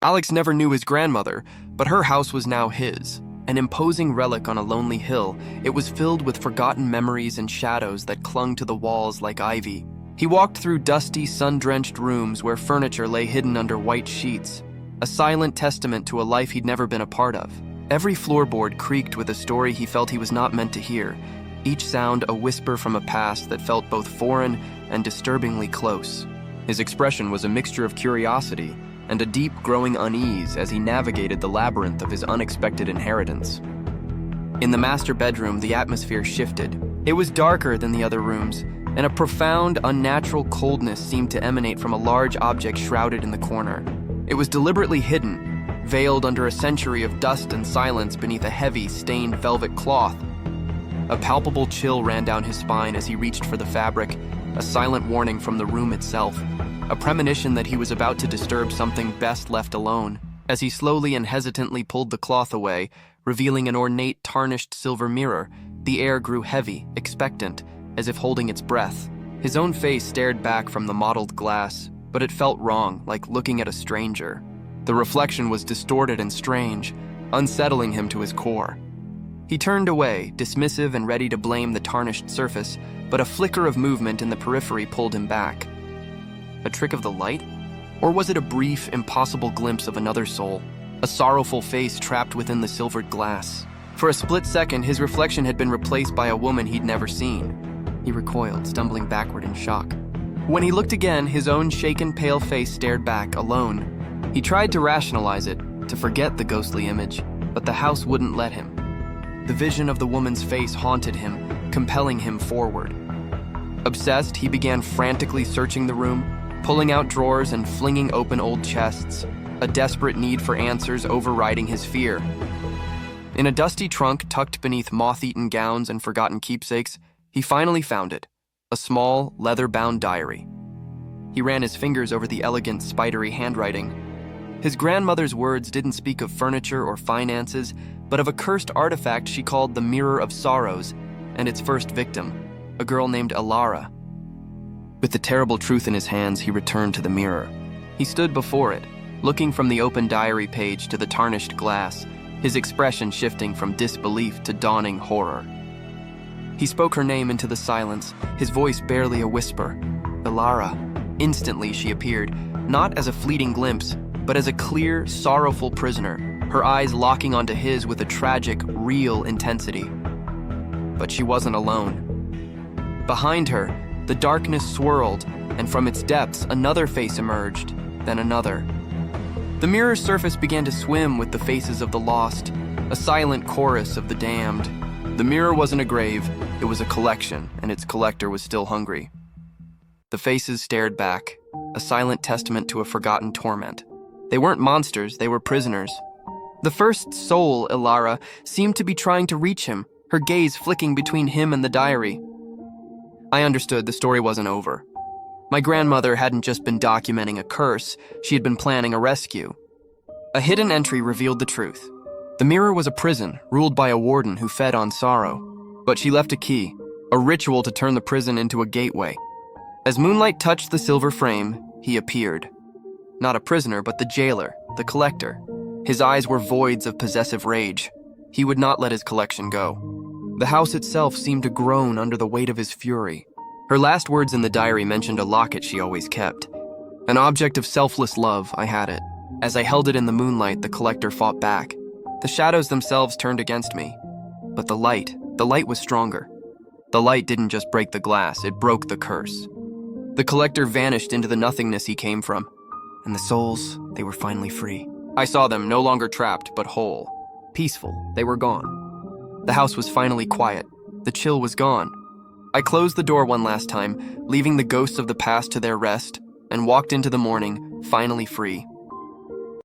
Alex never knew his grandmother, but her house was now his. An imposing relic on a lonely hill, it was filled with forgotten memories and shadows that clung to the walls like ivy. He walked through dusty, sun-drenched rooms where furniture lay hidden under white sheets, a silent testament to a life he'd never been a part of. Every floorboard creaked with a story he felt he was not meant to hear, each sound a whisper from a past that felt both foreign and disturbingly close. His expression was a mixture of curiosity and a deep, growing unease as he navigated the labyrinth of his unexpected inheritance. In the master bedroom, the atmosphere shifted. It was darker than the other rooms, and a profound, unnatural coldness seemed to emanate from a large object shrouded in the corner. It was deliberately hidden, veiled under a century of dust and silence beneath a heavy, stained velvet cloth. A palpable chill ran down his spine as he reached for the fabric, a silent warning from the room itself, a premonition that he was about to disturb something best left alone. As he slowly and hesitantly pulled the cloth away, revealing an ornate, tarnished silver mirror, the air grew heavy, expectant, as if holding its breath. His own face stared back from the mottled glass, but it felt wrong, like looking at a stranger. The reflection was distorted and strange, unsettling him to his core. He turned away, dismissive and ready to blame the tarnished surface, but a flicker of movement in the periphery pulled him back. A trick of the light? Or was it a brief, impossible glimpse of another soul, a sorrowful face trapped within the silvered glass? For a split second, his reflection had been replaced by a woman he'd never seen. He recoiled, stumbling backward in shock. When he looked again, his own shaken, pale face stared back, alone. He tried to rationalize it, to forget the ghostly image, but the house wouldn't let him. The vision of the woman's face haunted him, compelling him forward. Obsessed, he began frantically searching the room, pulling out drawers and flinging open old chests, a desperate need for answers overriding his fear. In a dusty trunk tucked beneath moth-eaten gowns and forgotten keepsakes, he finally found it, a small, leather-bound diary. He ran his fingers over the elegant, spidery handwriting. His grandmother's words didn't speak of furniture or finances, but of a cursed artifact she called the Mirror of Sorrows, and its first victim, a girl named Elara. With the terrible truth in his hands, he returned to the mirror. He stood before it, looking from the open diary page to the tarnished glass, his expression shifting from disbelief to dawning horror. He spoke her name into the silence, his voice barely a whisper. Elara. Instantly she appeared, not as a fleeting glimpse, but as a clear, sorrowful prisoner, her eyes locking onto his with a tragic, real intensity. But she wasn't alone. Behind her, the darkness swirled, and from its depths, another face emerged, then another. The mirror's surface began to swim with the faces of the lost, a silent chorus of the damned. The mirror wasn't a grave, it was a collection, and its collector was still hungry. The faces stared back, a silent testament to a forgotten torment. They weren't monsters, they were prisoners. The first soul, Elara, seemed to be trying to reach him, her gaze flicking between him and the diary. I understood the story wasn't over. My grandmother hadn't just been documenting a curse, she had been planning a rescue. A hidden entry revealed the truth. The mirror was a prison, ruled by a warden who fed on sorrow. But she left a key, a ritual to turn the prison into a gateway. As moonlight touched the silver frame, he appeared. Not a prisoner, but the jailer, the collector. His eyes were voids of possessive rage. He would not let his collection go. The house itself seemed to groan under the weight of his fury. Her last words in the diary mentioned a locket she always kept. An object of selfless love, I had it. As I held it in the moonlight, the collector fought back. The shadows themselves turned against me. But the light was stronger. The light didn't just break the glass, it broke the curse. The collector vanished into the nothingness he came from. And the souls, they were finally free. I saw them no longer trapped, but whole. Peaceful, they were gone. The house was finally quiet. The chill was gone. I closed the door one last time, leaving the ghosts of the past to their rest, and walked into the morning, finally free.